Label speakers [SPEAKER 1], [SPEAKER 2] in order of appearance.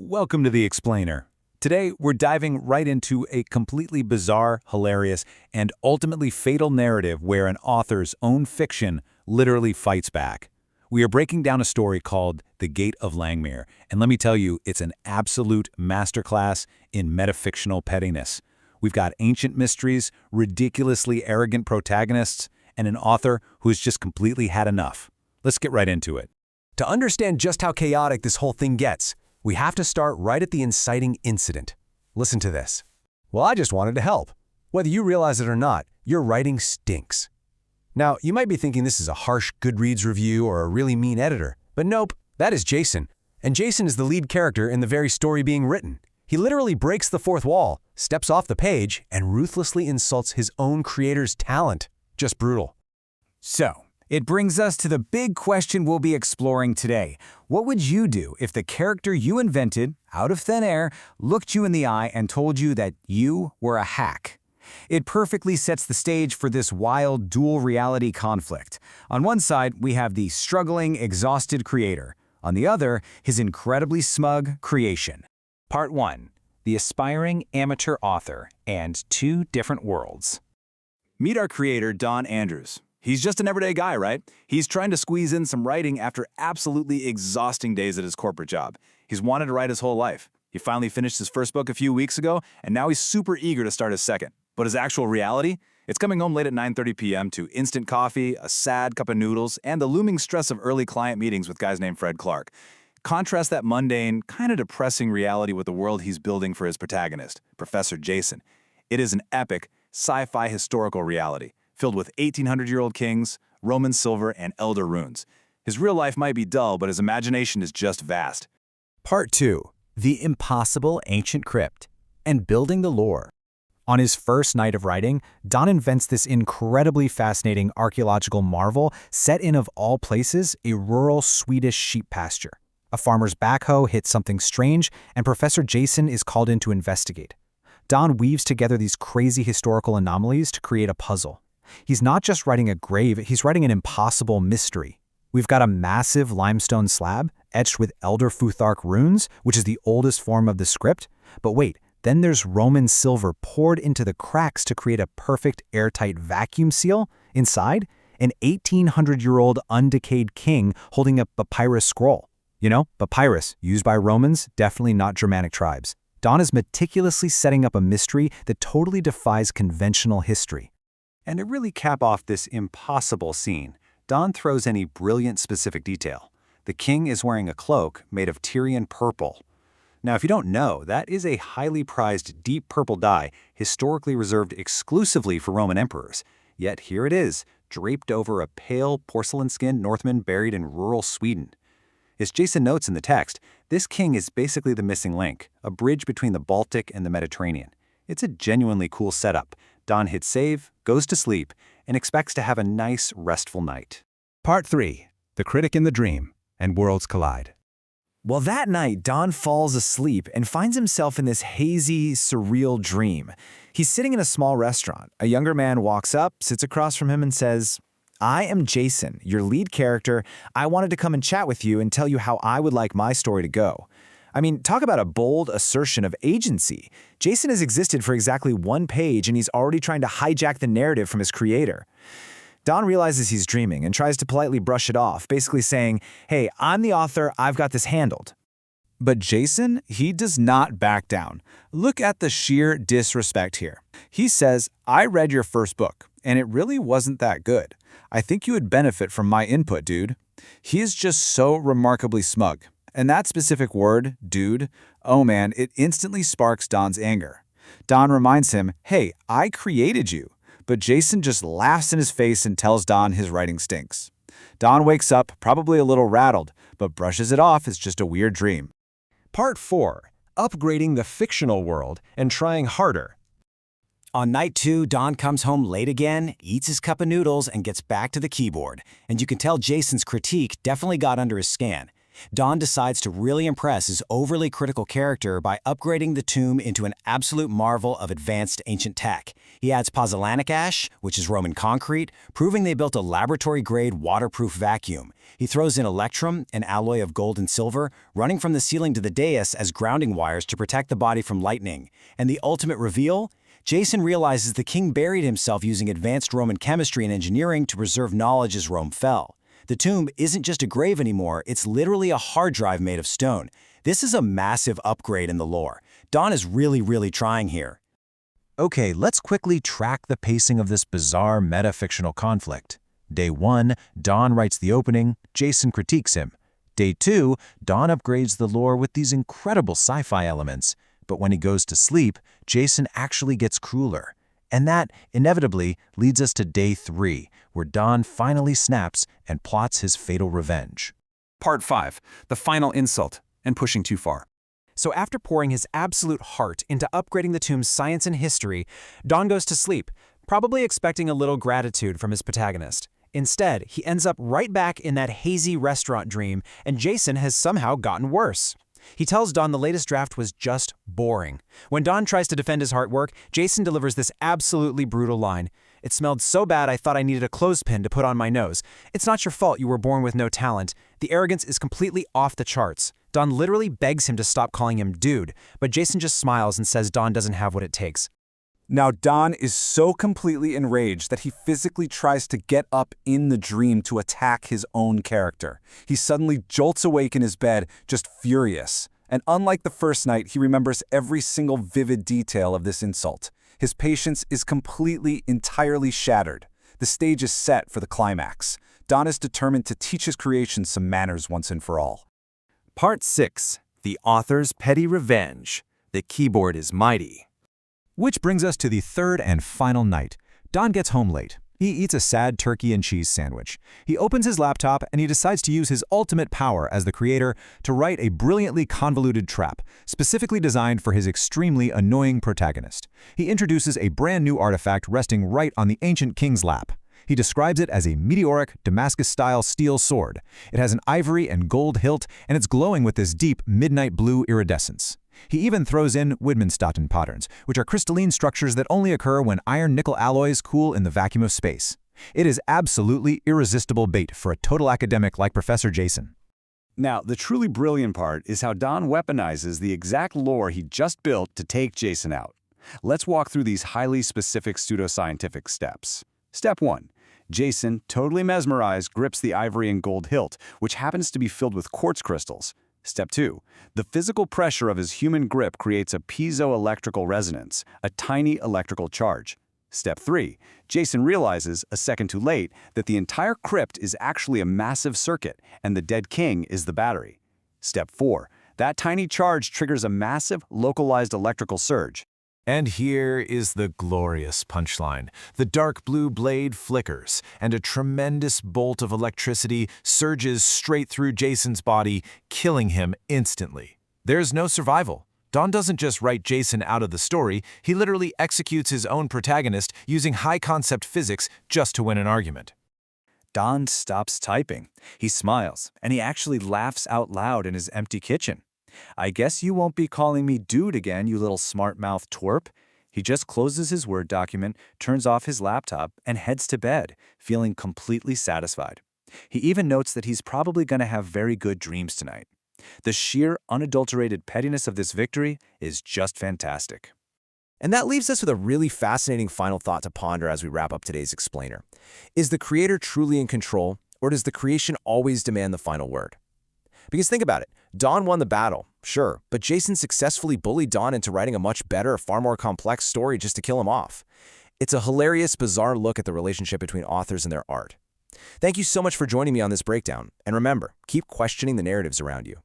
[SPEAKER 1] Welcome to The Explainer. Today, we're diving right into a completely bizarre, hilarious, and ultimately fatal narrative where an author's own fiction literally fights back. We are breaking down a story called The Gate of Langmir, and let me tell you, it's an absolute masterclass in meta-fictional pettiness. We've got ancient mysteries, ridiculously arrogant protagonists, and an author who's just completely had enough. Let's get right into it.
[SPEAKER 2] To understand just how chaotic this whole thing gets, we have to start right at the inciting incident. Listen to this. Well, I just wanted to help. Whether you realize it or not, your writing stinks. Now, you might be thinking this is a harsh Goodreads review or a really mean editor, but nope, that is Jason. And Jason is the lead character in the very story being written. He literally breaks the fourth wall, steps off the page, and ruthlessly insults his own creator's talent. Just brutal.
[SPEAKER 3] So, it brings us to the big question we'll be exploring today. What would you do if the character you invented, out of thin air, looked you in the eye and told you that you were a hack? It perfectly sets the stage for this wild dual reality conflict. On one side, we have the struggling, exhausted creator. On the other, his incredibly smug creation. Part 1. The aspiring amateur author and two different worlds.
[SPEAKER 1] Meet our creator, Don Andrews. He's just an everyday guy, right? He's trying to squeeze in some writing after absolutely exhausting days at his corporate job. He's wanted to write his whole life. He finally finished his first book a few weeks ago, and now he's super eager to start his second. But his actual reality? It's coming home late at 9:30 p.m. to instant coffee, a sad cup of noodles, and the looming stress of early client meetings with guys named Fred Clark. Contrast that mundane, kind of depressing reality with the world he's building for his protagonist, Professor Jason. It is an epic, sci-fi historical reality, filled with 1800-year-old kings, Roman silver, and elder runes. His real life might be dull, but his imagination is just vast.
[SPEAKER 3] Part 2. The impossible ancient crypt and building the lore. On his first night of writing, Don invents this incredibly fascinating archaeological marvel set in, of all places, a rural Swedish sheep pasture. A farmer's backhoe hits something strange, and Professor Jason is called in to investigate. Don weaves together these crazy historical anomalies to create a puzzle. He's not just writing a grave, he's writing an impossible mystery. We've got a massive limestone slab etched with Elder Futhark runes, which is the oldest form of the script. But wait, then there's Roman silver poured into the cracks to create a perfect airtight vacuum seal. Inside, an 1800-year-old undecayed king holding a papyrus scroll. You know, papyrus, used by Romans, definitely not Germanic tribes. Don is meticulously setting up a mystery that totally defies conventional history.
[SPEAKER 1] And to really cap off this impossible scene, Don throws in a brilliant specific detail. The king is wearing a cloak made of Tyrian purple. Now, if you don't know, that is a highly prized deep purple dye historically reserved exclusively for Roman emperors. Yet here it is, draped over a pale, porcelain-skinned Northman buried in rural Sweden. As Jason notes in the text, this king is basically the missing link, a bridge between the Baltic and the Mediterranean. It's a genuinely cool setup. Don hits save, goes to sleep, and expects to have a nice, restful night.
[SPEAKER 2] Part 3. The critic in the dream and worlds collide.
[SPEAKER 3] Well, that night, Don falls asleep and finds himself in this hazy, surreal dream. He's sitting in a small restaurant. A younger man walks up, sits across from him, and says, "I am Jason, your lead character. I wanted to come and chat with you and tell you how I would like my story to go." I mean, talk about a bold assertion of agency. Jason has existed for exactly one page, and he's already trying to hijack the narrative from his creator. Don realizes he's dreaming and tries to politely brush it off, basically saying, "Hey, I'm the author, I've got this handled." But Jason, he does not back down. Look at the sheer disrespect here. He says, "I read your first book, and it really wasn't that good. I think you would benefit from my input, dude." He is just so remarkably smug. And that specific word, dude, oh man, it instantly sparks Don's anger. Don reminds him, "Hey, I created you." But Jason just laughs in his face and tells Don his writing stinks. Don wakes up, probably a little rattled, but brushes it off as just a weird dream.
[SPEAKER 2] Part 4. Upgrading the fictional world and trying harder.
[SPEAKER 3] On night 2, Don comes home late again, eats his cup of noodles, and gets back to the keyboard. And you can tell Jason's critique definitely got under his skin.
[SPEAKER 4] Don decides to really impress his overly critical character by upgrading the tomb into an absolute marvel of advanced ancient tech. He adds pozzolanic ash, which is Roman concrete, proving they built a laboratory-grade waterproof vacuum. He throws in electrum, an alloy of gold and silver, running from the ceiling to the dais as grounding wires to protect the body from lightning. And the ultimate reveal? Jason realizes the king buried himself using advanced Roman chemistry and engineering to preserve knowledge as Rome fell. The tomb isn't just a grave anymore, it's literally a hard drive made of stone. This is a massive upgrade in the lore. Don is really trying here.
[SPEAKER 2] Okay, let's quickly track the pacing of this bizarre meta-fictional conflict. Day 1, Don writes the opening, Jason critiques him. Day 2, Don upgrades the lore with these incredible sci-fi elements. But when he goes to sleep, Jason actually gets crueler. And that, inevitably, leads us to Day 3, where Don finally snaps and plots his fatal revenge.
[SPEAKER 1] Part 5. The final insult and pushing too far.
[SPEAKER 3] So after pouring his absolute heart into upgrading the tomb's science and history, Don goes to sleep, probably expecting a little gratitude from his protagonist. Instead, he ends up right back in that hazy restaurant dream, and Jason has somehow gotten worse. He tells Don the latest draft was just boring. When Don tries to defend his artwork, Jason delivers this absolutely brutal line. "It smelled so bad I thought I needed a clothespin to put on my nose. It's not your fault you were born with no talent. The arrogance is completely off the charts." Don literally begs him to stop calling him dude, but Jason just smiles and says Don doesn't have what it takes.
[SPEAKER 5] Now, Don is so completely enraged that he physically tries to get up in the dream to attack his own character. He suddenly jolts awake in his bed, just furious. And unlike the first night, he remembers every single vivid detail of this insult. His patience is entirely shattered. The stage is set for the climax. Don is determined to teach his creation some manners once and for all.
[SPEAKER 3] Part 6. The Author's Petty Revenge. The Keyboard is Mighty.
[SPEAKER 2] Which brings us to the third and final night. Don gets home late. He eats a sad turkey and cheese sandwich. He opens his laptop and he decides to use his ultimate power as the creator to write a brilliantly convoluted trap, specifically designed for his extremely annoying protagonist. He introduces a brand new artifact resting right on the ancient king's lap. He describes it as a meteoric, Damascus-style steel sword. It has an ivory and gold hilt, and it's glowing with this deep, midnight blue iridescence. He even throws in Widmanstätten patterns, which are crystalline structures that only occur when iron-nickel alloys cool in the vacuum of space. It is absolutely irresistible bait for a total academic like Professor Jason.
[SPEAKER 1] Now, the truly brilliant part is how Don weaponizes the exact lore he just built to take Jason out. Let's walk through these highly specific pseudoscientific steps. Step 1. Jason, totally mesmerized, grips the ivory and gold hilt, which happens to be filled with quartz crystals. Step 2. The physical pressure of his human grip creates a piezoelectrical resonance, a tiny electrical charge. Step 3. Jason realizes, a second too late, that the entire crypt is actually a massive circuit, and the dead king is the battery. Step 4. That tiny charge triggers a massive, localized electrical surge.
[SPEAKER 2] And here is the glorious punchline. The dark blue blade flickers, and a tremendous bolt of electricity surges straight through Jason's body, killing him instantly. There's no survival. Don doesn't just write Jason out of the story, he literally executes his own protagonist using high-concept physics just to win an argument.
[SPEAKER 3] Don stops typing. He smiles, and he actually laughs out loud in his empty kitchen. "I guess you won't be calling me dude again, you little smart-mouthed twerp." He just closes his Word document, turns off his laptop, and heads to bed, feeling completely satisfied. He even notes that he's probably going to have very good dreams tonight. The sheer, unadulterated pettiness of this victory is just fantastic. And that leaves us with a really fascinating final thought to ponder as we wrap up today's explainer. Is the creator truly in control, or does the creation always demand the final word? Because think about it. Don won the battle, sure, but Jason successfully bullied Don into writing a much better, far more complex story just to kill him off. It's a hilarious, bizarre look at the relationship between authors and their art. Thank you so much for joining me on this breakdown, and remember, keep questioning the narratives around you.